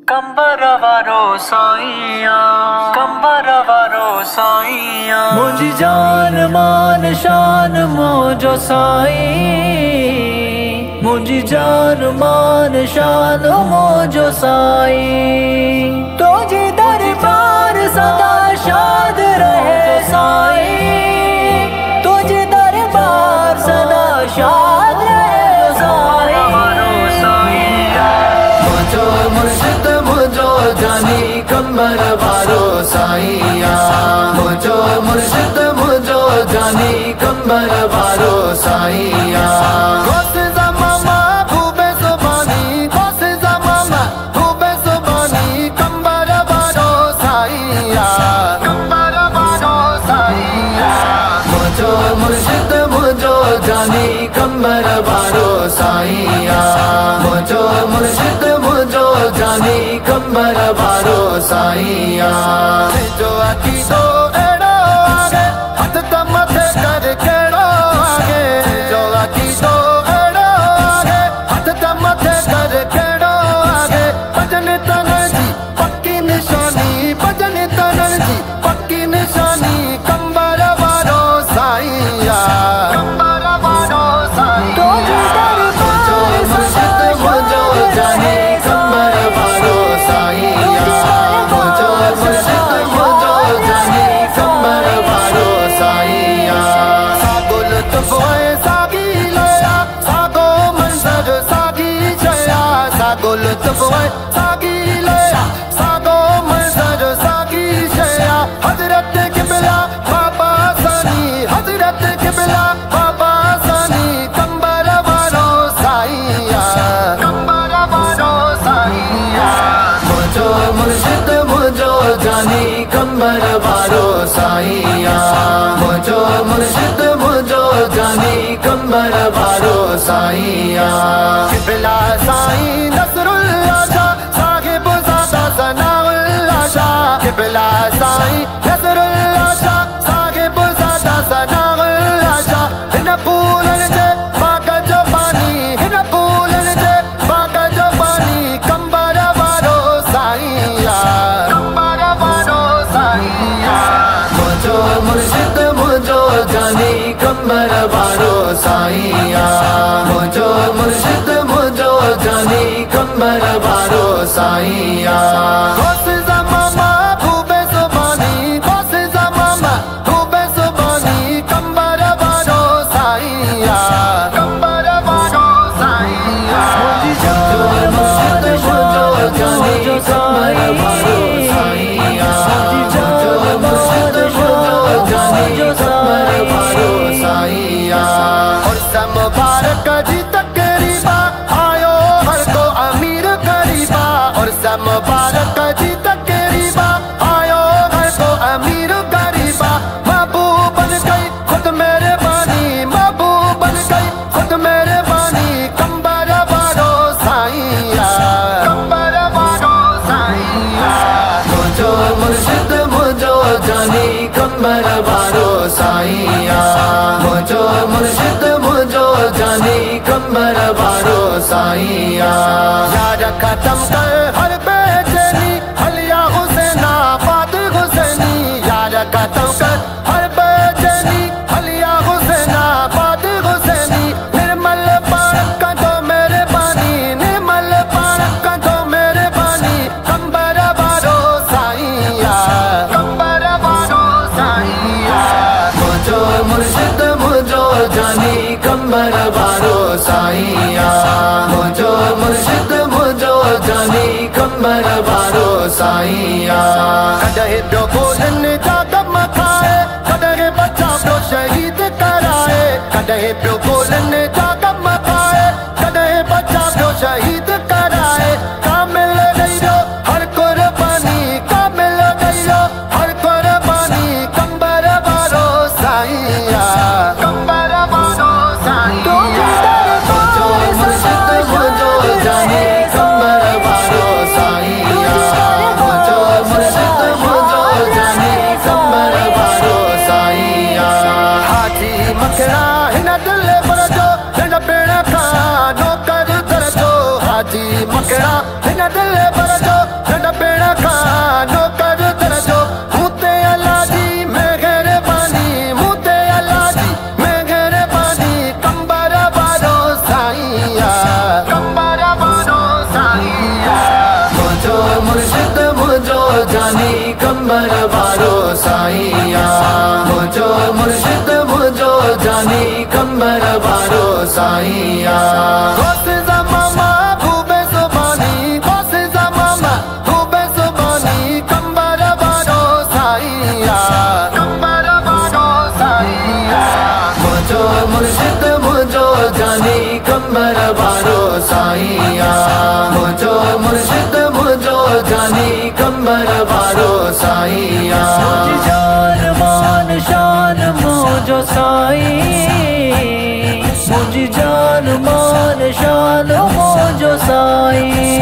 कंबर वारो साईया, कंबर वारो साईया, मुझी जान मान शान मोजो साई, मुझी जान मान शान मोजो साई, तुझे दरबार सदा शाद रहे साई, तुझे दरबार सदा शाद रहे साई। मुझो मुर्शिद मुझो जानी कंबर वारो साईया, मुझो मुर्शिद मुझो जानी कंबर वारो साईया। गोसे ज़मामा खूबे ज़ुबानी, गोसे ज़मामा खूबे ज़ुबानी कंबर वारो साईया, कंबर वारो साईया। मुझो मुर्शिद मुझो जानी कंबर वारो साईया, मुझो मुर्शिद मुझो जानी कंबर वारो साईया। जो अकीदो एड़ो आगे हथ त मथे कर केड़ो आगे, जो अकीदो एड़ो आगे हथ त मथे कर केड़ो आगे। भजन तनन जी पक्की निशानी, भजन तनन जी पक्की निशानी कंबर वारो साईया, कंबर वारो साईया। मुझो मुर्शिद मुझो जानी कंबर वारो साईया, मुझो मुर्शिद मुझो जानी कंबर वारो साईया। सागो लुत्फ है सागी लया, सागो मंजर सागी जया, सागो लुत्फ है सागी लया, सागो मंजर सागी जया। हजरत किबला बाबा सानी, हजरत किबला बाबा सानी कंबर वारो साईया, कंबर वारो साईया। मुझो मुर्शिद मुझो जानी कंबर वारो साईया, मुझो मुर्शिद मुझो जानी कंबर वारो साईया। किबला साईं नसरुल्लाह शाह साहिब ज़ादा सनाउल्लाह शाह, किबला साईं नसरुल्लाह शाह साहिब ज़ादा सनाउल्लाह शाह। हिन फूलन जे बाग जो पानी, हिन फूलन जे बाग जो पानी कंबर वारो साईया, कंबर वारो साईया। मुझो मुर्शिद मुझो जानी कंबर वारो साईया, मुझो मुर्शिद मुझो जानी कंबर वारो साईया। गोसे ज़मामा खूबे ज़ुबानी, गोसे ज़मामा खूबे ज़ुबानी कंबर वारो साईया, कंबर वारो साईया। मुझो मुर्शिद मुझो जानी कंबर वारो साईया, मुझो मुर्शिद मुझो जानी कंबर वारो साईया। और मुबारक जी तकरीबा आयो हर को अमीर करीबा, और मुबारक जी तकरीबा आयो हर को अमीर करीबा। महबूब बन गई खुद मेरे बानी, महबूब बन गई खुद मेरे बानी कंबर वारो साईया, कंबर वारो साईया। मुझो मुर्शिद मुझो जानी कंबर वारो साईया, मुझो मुर्शिद मुझो जानी कंबर वारो साईया। यार खत्म कर हर बेचैनी हलिया हुसैना बात हुसैनी, यार खत्म कर हर बेचैनी हलिया हुसैना बात हुसैनी। निर्मल पारक का दो मेरे बानी, निर्मल पारक का दो मेरे बानी कंबर वारो साईया, कंबर वारो साईया। मुझो मुर्शिद मुझो जानी कंबर वारो साईया, मुझो मुर्शिद मुझो जानी कंबर वारो साईया। कदे प्यो गोलन जा गम खाए, कदे बच्चा प्यो शहीद कराए, कदे प्यो गोलन जा गम खाए, कदे बच्चा प्यो शहीद कराए। कामिल गईरो हर कुर्बानी, कामिल गईरो हर कुर्बानी कंबर वारो साईया, कंबर वारो साईया। मुझो मुर्शिद मुझो जानी कंबर वारो साईया, मुझो मुर्शिद मुझो जानी कंबर वारो साईया। हाजी मखड़ा हिन दिल पर जो हिन पेड़ का नौकर कर जो, हाजी मखड़ा हिन दिल पर जो मुर्शिद मुझो जानी कंबर वारो साईया मुझो मुर्शिद मुझो जानी कंबर वारो साईया गोसे ज़मामा खूबे सुबानी गोसे ज़मामा खूबे सुबानी कंबर वारो साईया कंबर वारो साईया मुझो मुर्शिद मुझो जानी कंबर वारो साईया मुझो मुर्शिद मुझो जानी कंबर वारो साईया जान मान शान मुझो साई मुझ जान मान शान मुझो साई